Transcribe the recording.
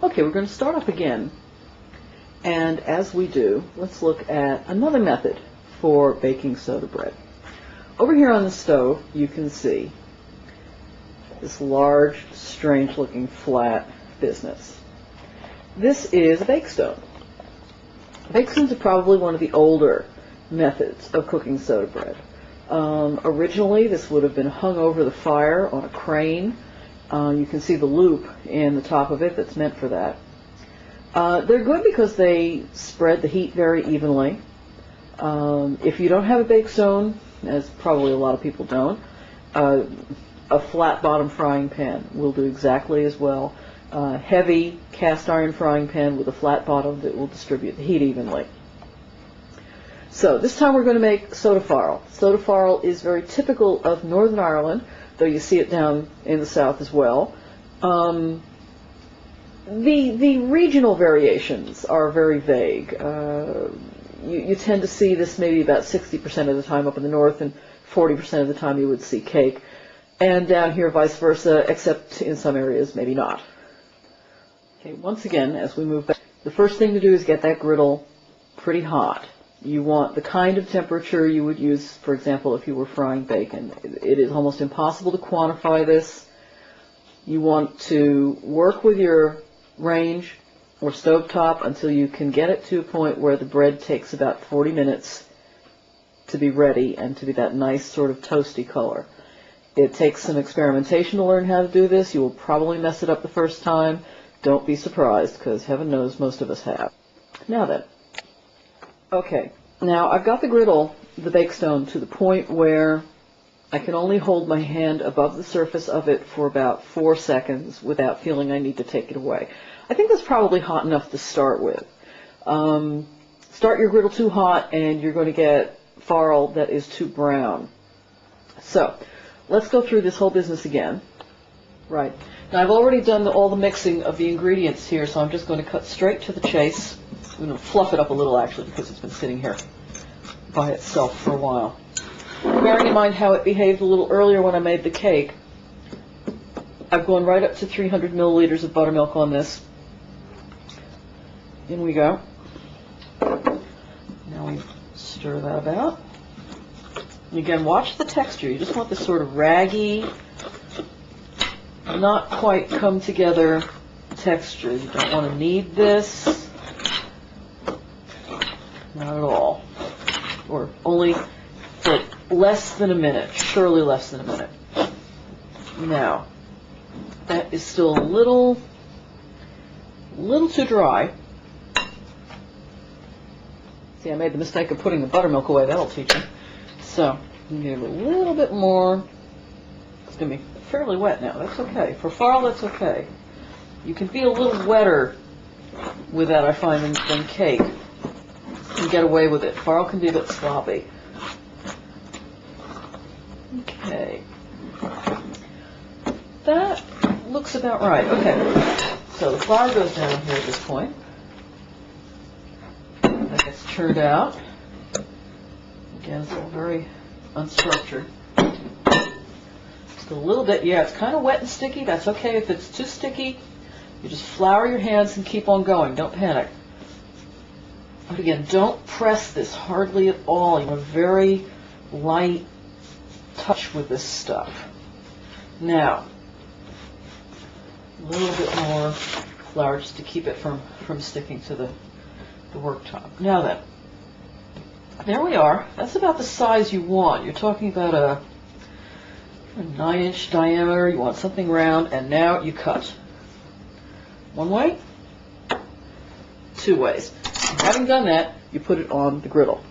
Okay, we're going to start up again. And as we do, let's look at another method for baking soda bread. Over here on the stove, you can see this large, strange-looking flat business. This is a bake stone. Bake stones are probably one of the older methods of cooking soda bread. Originally, this would have been hung over the fire on a crane. You can see the loop in the top of it that's meant for that. They're good because they spread the heat very evenly. If you don't have a bake stone, as probably a lot of people don't, a flat bottom frying pan will do exactly as well. Heavy cast iron frying pan with a flat bottom that will distribute the heat evenly. So this time we're going to make soda farl. Soda farl is very typical of Northern Ireland, though you see it down in the south as well. The regional variations are very vague. You tend to see this maybe about 60% of the time up in the north, and 40% of the time you would see cake. And down here vice versa, except in some areas maybe not. Okay, once again, as we move back, the first thing to do is get that griddle pretty hot. You want the kind of temperature you would use, for example, if you were frying bacon. It is almost impossible to quantify this. You want to work with your range or stovetop until you can get it to a point where the bread takes about 40 minutes to be ready and to be that nice sort of toasty color. It takes some experimentation to learn how to do this. You will probably mess it up the first time. Don't be surprised, because heaven knows most of us have. Now then. Okay, now I've got the griddle, the bake stone, to the point where I can only hold my hand above the surface of it for about 4 seconds without feeling I need to take it away. I think that's probably hot enough to start with. Start your griddle too hot and you're going to get farl that is too brown. So, let's go through this whole business again. Right. Now I've already done all the mixing of the ingredients here, so I'm just going to cut straight to the chase. I'm going to fluff it up a little, actually, because it's been sitting here by itself for a while. Bearing in mind how it behaved a little earlier when I made the cake, I've gone right up to 300 milliliters of buttermilk on this. In we go. Now we stir that about. And again, watch the texture. You just want this sort of raggy, not quite come together texture. You don't want to knead this. Not at all. Or only for less than a minute. Surely less than a minute. Now, that is still a little too dry. See, I made the mistake of putting the buttermilk away. That'll teach you. So, give it a little bit more. It's going to be fairly wet now. That's okay. For farl, that's okay. You can be a little wetter with that, I find, than cake. And get away with it. Farl can be a bit sloppy. Okay. That looks about right. Okay. So the flour goes down here at this point. That gets churned out. Again, it's all very unstructured. Just a little bit, yeah, it's kind of wet and sticky. That's okay. If it's too sticky, you just flour your hands and keep on going. Don't panic. But again, don't press this hardly at all. You want a very light touch with this stuff. Now, a little bit more flour just to keep it from sticking to the worktop. Now then, there we are. That's about the size you want. You're talking about a 9-inch diameter. You want something round, and now you cut. One way, two ways. Having done that, you put it on the griddle.